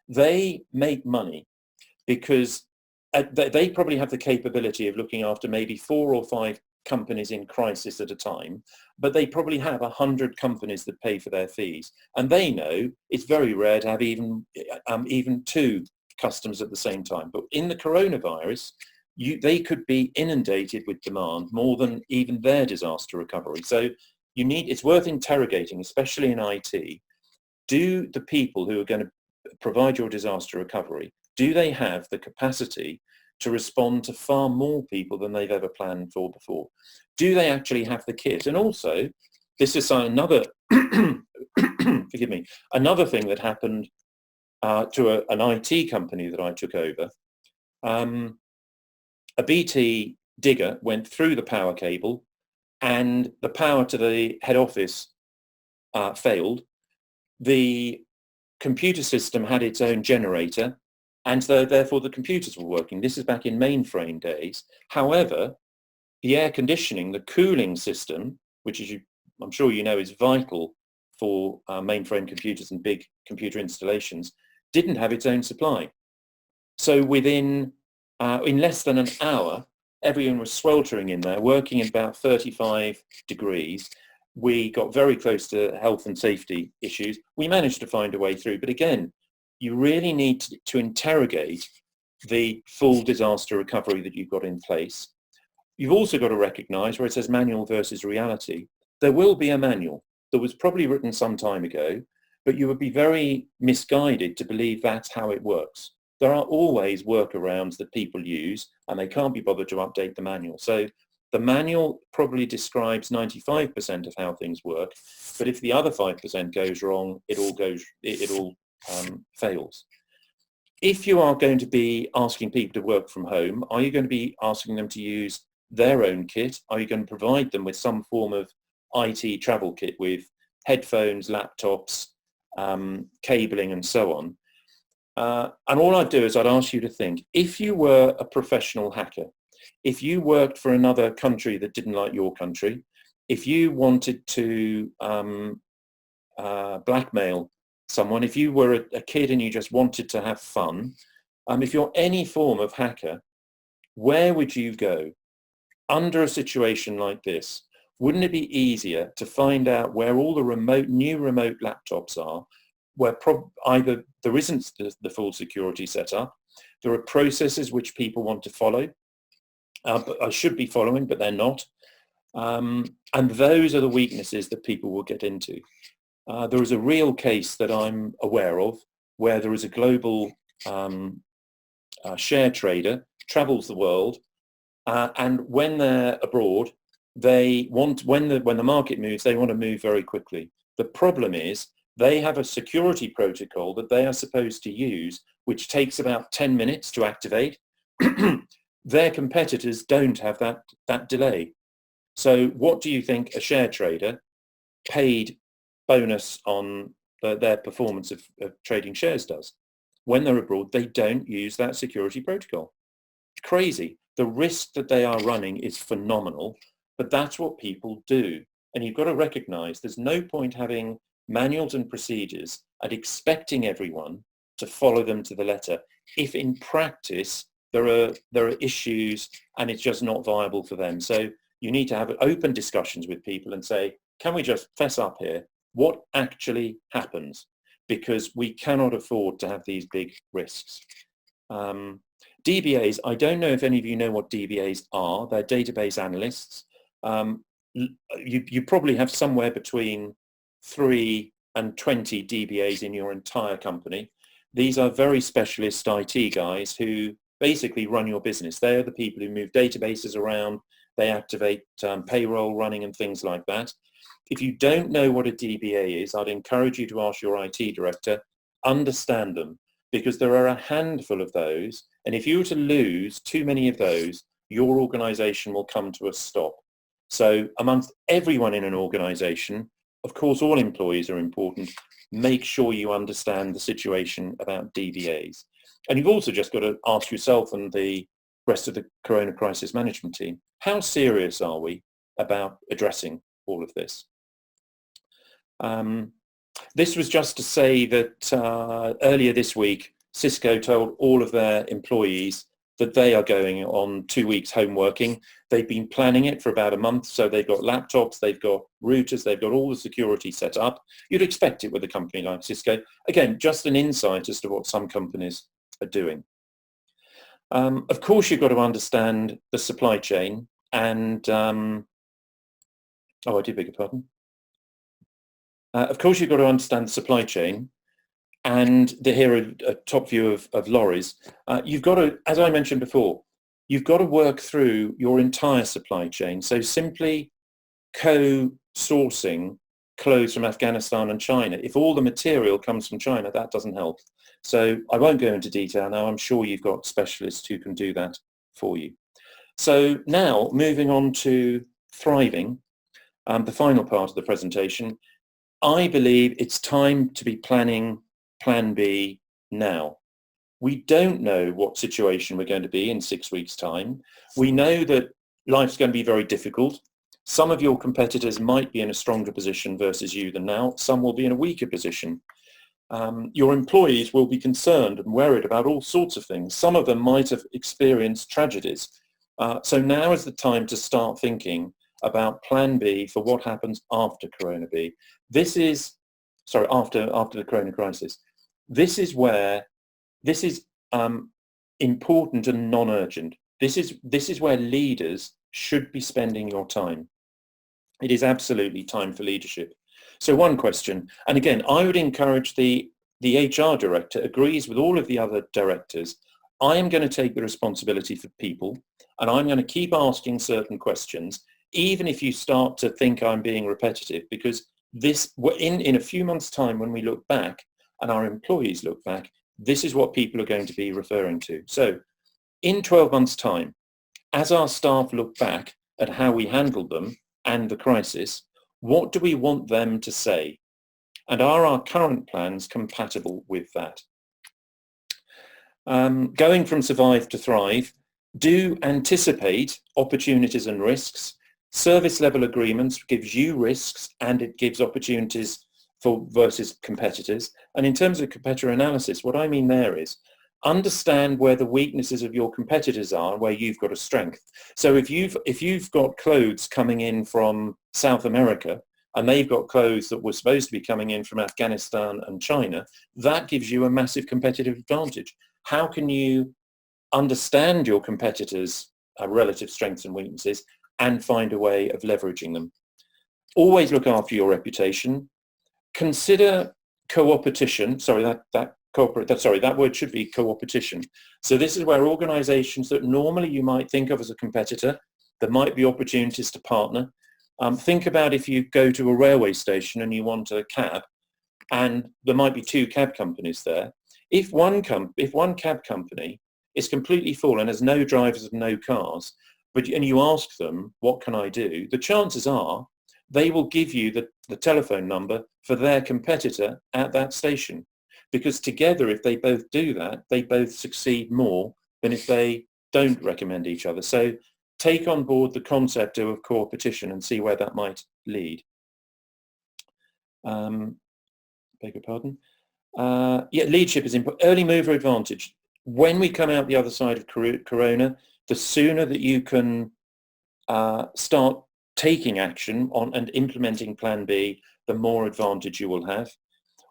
they make money because they probably have the capability of looking after maybe 4 or 5 companies in crisis at a time, but they probably have 100 companies that pay for their fees. And they know it's very rare to have even 2 customers at the same time. But in the coronavirus, they could be inundated with demand more than even their disaster recovery. So it's worth interrogating, especially in IT. Do the people who are going to provide your disaster recovery, do they have the capacity to respond to far more people than they've ever planned for before? Do they actually have the kit? And also, this is another, forgive me, another thing that happened to an IT company that I took over. A BT digger went through the power cable and the power to the head office failed. The computer system had its own generator, and so therefore the computers were working. This is back in mainframe days. However, the air conditioning, the cooling system, which I'm sure you know is vital for mainframe computers and big computer installations, didn't have its own supply. So in less than an hour, everyone was sweltering in there, working at about 35 degrees. We got very close to health and safety issues. We managed to find a way through, but again, you really need to interrogate the full disaster recovery that you've got in place. You've also got to recognize where it says manual versus reality. There will be a manual that was probably written some time ago, but you would be very misguided to believe that's how it works. There are always workarounds that people use, and they can't be bothered to update the manual. So the manual probably describes 95% of how things work, but if the other 5% goes wrong, it all fails. If you are going to be asking people to work from home, are you going to be asking them to use their own kit? Are you going to provide them with some form of IT travel kit with headphones, laptops, cabling, and so on? And all I'd do is I'd ask you to think, if you were a professional hacker, if you worked for another country that didn't like your country, if you wanted to blackmail someone, if you were a kid and you just wanted to have fun, if you're any form of hacker, where would you go under a situation like this? Wouldn't it be easier to find out where all the new remote laptops are, where either there isn't the full security setup, there are processes which people want to follow, but should be following, but they're not. And those are the weaknesses that people will get into. There is a real case that I'm aware of where there is a global share trader, travels the world, and when they're abroad, when the market moves, they want to move very quickly. The problem is they have a security protocol that they are supposed to use, which takes about 10 minutes to activate. Their competitors don't have that delay. So what do you think a share trader paid bonus on their performance of trading shares does? When they're abroad, they don't use that security protocol. It's crazy. The risk that they are running is phenomenal, but that's what people do. And you've got to recognize there's no point having manuals and procedures and expecting everyone to follow them to the letter if in practice there are issues and it's just not viable for them. So you need to have open discussions with people and say, can we just fess up here? What actually happens? Because we cannot afford to have these big risks. DBAs, I don't know if any of you know what DBAs are. They're database analysts. You probably have somewhere between 3 and 20 DBAs in your entire company. These are very specialist IT guys who basically run your business. They are the people who move databases around. They activate payroll running and things like that. If you don't know what a DBA is, I'd encourage you to ask your IT director, understand them, because there are a handful of those. And if you were to lose too many of those, your organization will come to a stop. So amongst everyone in an organization, of course, all employees are important. Make sure you understand the situation about DVAs. And you've also just got to ask yourself and the rest of the Corona Crisis Management team, how serious are we about addressing all of this? This was just to say that earlier this week, Cisco told all of their employees that they are going on 2 weeks home working. They've been planning it for about a month, so they've got laptops, they've got routers, they've got all the security set up. You'd expect it with a company like Cisco. Again, just an insight as to what some companies are doing. Of course, you've got to understand the supply chain and, I do beg your pardon. Of course, you've got to understand the supply chain, and here a top view of lorries. You've got to, as I mentioned before, you've got to work through your entire supply chain. So simply co-sourcing clothes from Afghanistan and China, if all the material comes from China, that doesn't help. So I won't go into detail now. I'm sure you've got specialists who can do that for you. So now moving on to thriving, the final part of the presentation, I believe it's time to be planning Plan B now. We don't know what situation we're going to be in 6 weeks' time. We know that life's going to be very difficult. Some of your competitors might be in a stronger position versus you than now. Some will be in a weaker position. Your employees will be concerned and worried about all sorts of things. Some of them might have experienced tragedies. So now is the time to start thinking about Plan B for what happens after Corona B. This is, sorry, after the Corona crisis. This is where, this is important and non-urgent. This is where leaders should be spending your time. It is absolutely time for leadership. So one question, and again, I would encourage the HR director agrees with all of the other directors. I am going to take the responsibility for people, and I'm going to keep asking certain questions, even if you start to think I'm being repetitive, because this, in a few months' time, when we look back and our employees look back, this is what people are going to be referring to. So in 12 months' time, as our staff look back at how we handled them and the crisis, what do we want them to say? And are our current plans compatible with that? Going from survive to thrive, do anticipate opportunities and risks. Service level agreements gives you risks and it gives opportunities for versus competitors. And in terms of competitor analysis, what I mean there is understand where the weaknesses of your competitors are and where you've got a strength. So if you've got clothes coming in from South America and they've got clothes that were supposed to be coming in from Afghanistan and China, that gives you a massive competitive advantage. How can you understand your competitors' relative strengths and weaknesses and find a way of leveraging them? Always look after your reputation. Consider co-opetition. That word should be co-opetition. So this is where organizations that normally you might think of as a competitor, there might be opportunities to partner. Think about if you go to a railway station and you want a cab, and there might be two cab companies there. If one cab company is completely full and has no drivers and no cars, and you ask them, what can I do? The chances are they will give you the telephone number for their competitor at that station. Because together, if they both do that, they both succeed more than if they don't recommend each other. So take on board the concept of co-opetition and see where that might lead. Beg your pardon. Leadership is important. Early mover advantage. When we come out the other side of Corona, the sooner that you can start taking action on and implementing Plan B, the more advantage you will have.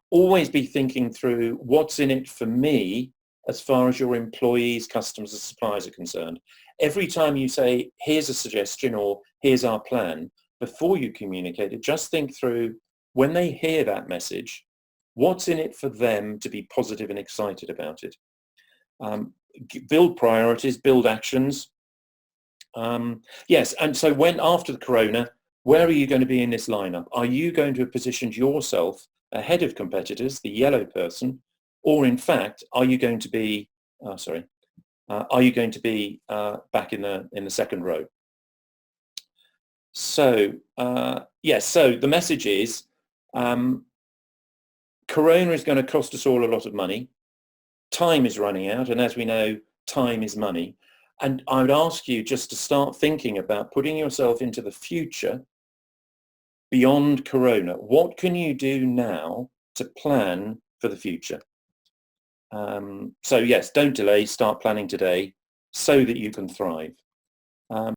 Always be thinking through what's in it for me as far as your employees, customers, and suppliers are concerned. Every time you say, here's a suggestion or here's our plan, before you communicate it, just think through when they hear that message, what's in it for them to be positive and excited about it. Build priorities, build actions. Yes, and so when after the Corona, where are you going to be in this lineup? Are you going to have positioned yourself ahead of competitors, the yellow person, Or in fact, are you going to be, are you going to be back in the second row? So, yes, so the message is, Corona is going to cost us all a lot of money. Time is running out, and as we know, time is money. And I would ask you just to start thinking about putting yourself into the future beyond Corona. What can you do now to plan for the future? So yes, don't delay, start planning today so that you can thrive.